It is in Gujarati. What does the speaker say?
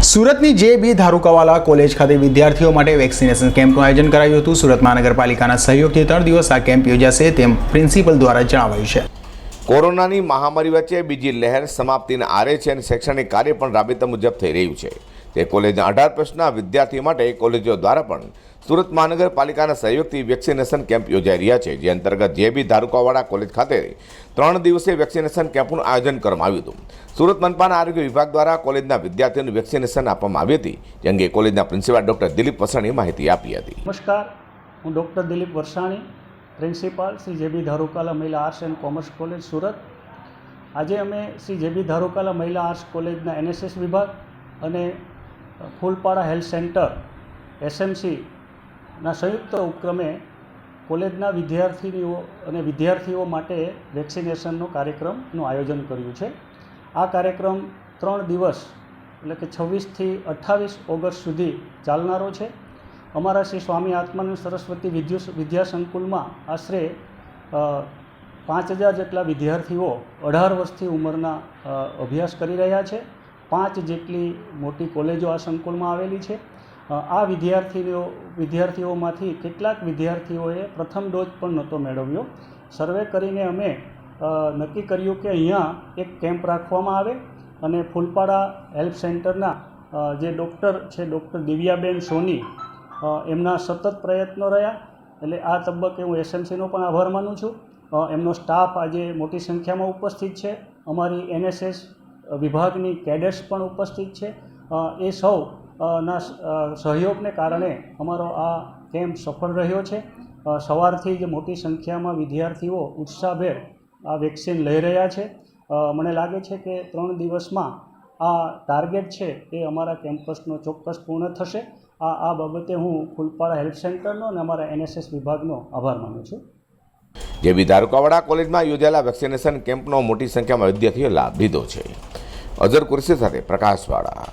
સુરતની જે ધારુકાવાલા કોલેજ ખાતે વિદ્યાર્થીઓ માટે વેક્સિનેશન કેમ્પનું આયોજન કરાયું હતું। સુરત મહાનગરપાલિકાના સહયોગથી 3 દિવસ આ કેમ્પ યોજાશે તેમ પ્રિન્સિપલ દ્વારા જણાવાયું છે। કોરોનાની મહામારી વચ્ચે બીજી લહેર સમાપ્તિને આરે છે અને શૈક્ષણિક કાર્ય પણ રાબેતા મુજબ થઈ રહ્યું છે। તે કોલેજના 18+ વિદ્યાર્થીઓ માટે કોલેજો દ્વારા પણ સુરત મહાનગરપાલિકાના સહયોગથી વેક્સિનેશન કેમ્પ યોજાઈ રહ્યા છે, જે અંતર્ગત જે ધારુકાવાડા કોલેજ ખાતે 3 દિવસીય વેક્સિનેશન કેમ્પનું આયોજન કરવામાં આવ્યું હતું। સુરત મનપાના આરોગ્ય વિભાગ દ્વારા કોલેજના વિદ્યાર્થીઓને વેક્સિનેશન આપવામાં આવી હતી, જે અંગે કોલેજના પ્રિન્સિપાલ ડૉક્ટર દિલીપ વરસાણીએ માહિતી આપી હતી। નમસ્કાર, હું ડૉક્ટર દિલીપ વરસાણી, પ્રિન્સિપાલ શ્રી જે ધારુકાલા મહિલા arts and commerce college Surat. આજે અમે શ્રી જે ધારુકાલા મહિલા આર્ટ્સ કોલેજના NSS વિભાગ અને ફૂલપાડા હેલ્થ સેન્ટર SMCના સંયુક્ત ઉપક્રમે કોલેજના વિદ્યાર્થીઓ માટે વેક્સિનેશનનો કાર્યક્રમનું આયોજન કર્યું છે। આ કાર્યક્રમ 3 દિવસ એટલે કે 26 થી 28 ઓગસ્ટ સુધી ચાલનારો છે। અમારા શ્રી સ્વામી આત્માનંદ સરસ્વતી વિદ્યા સંકુલમાં આશરે 5000 જેટલા વિદ્યાર્થીઓ 18 વર્ષથી ઉંમરના અભ્યાસ કરી રહ્યા છે। 5 જેટલી મોટી કોલેજો આ સંકુલમાં આવેલી છે। આ વિદ્યાર્થીઓમાંથી કેટલાક વિદ્યાર્થીઓએ પ્રથમ ડોઝ પણ નહોતો મેળવ્યો। સર્વે કરીને અમે નક્કી કર્યું કે અહીંયા એક કેમ્પ રાખવામાં આવે અને ફૂલપાડા હેલ્થ સેન્ટરના જે ડૉક્ટર છે ડૉક્ટર દિવ્યાબેન સોની, એમના સતત પ્રયત્નો રહ્યા। એટલે આ તબક્કે હું SMCનો પણ આભાર માનું છું। એમનો સ્ટાફ આજે મોટી સંખ્યામાં ઉપસ્થિત છે। અમારી NSS વિભાગની કેડેટ્સ પણ ઉપસ્થિત છે। એ સૌ ના સહયોગને કારણે અમારો આ કેમ્પ સફળ રહ્યો છે। સવારથી જ મોટી સંખ્યામાં વિદ્યાર્થીઓ ઉત્સાહભેર આ વેક્સિન લઈ રહ્યા છે। મને લાગે છે કે 3 દિવસમાં આ ટાર્ગેટ છે એ અમારા કેમ્પસનો ચોક્કસ પૂર્ણ થશે। આ બાબતે હું ફૂલપાડા હેલ્થ સેન્ટરનો અને અમારા NSS વિભાગનો આભાર માનું છું। જે ધારુકાવાડા કોલેજમાં યોજાયેલા વેક્સિનેશન કેમ્પનો મોટી સંખ્યામાં વિદ્યાર્થીઓએ લાભ લીધો છે। અઝર કુરેશી સાથે પ્રકાશવાળા।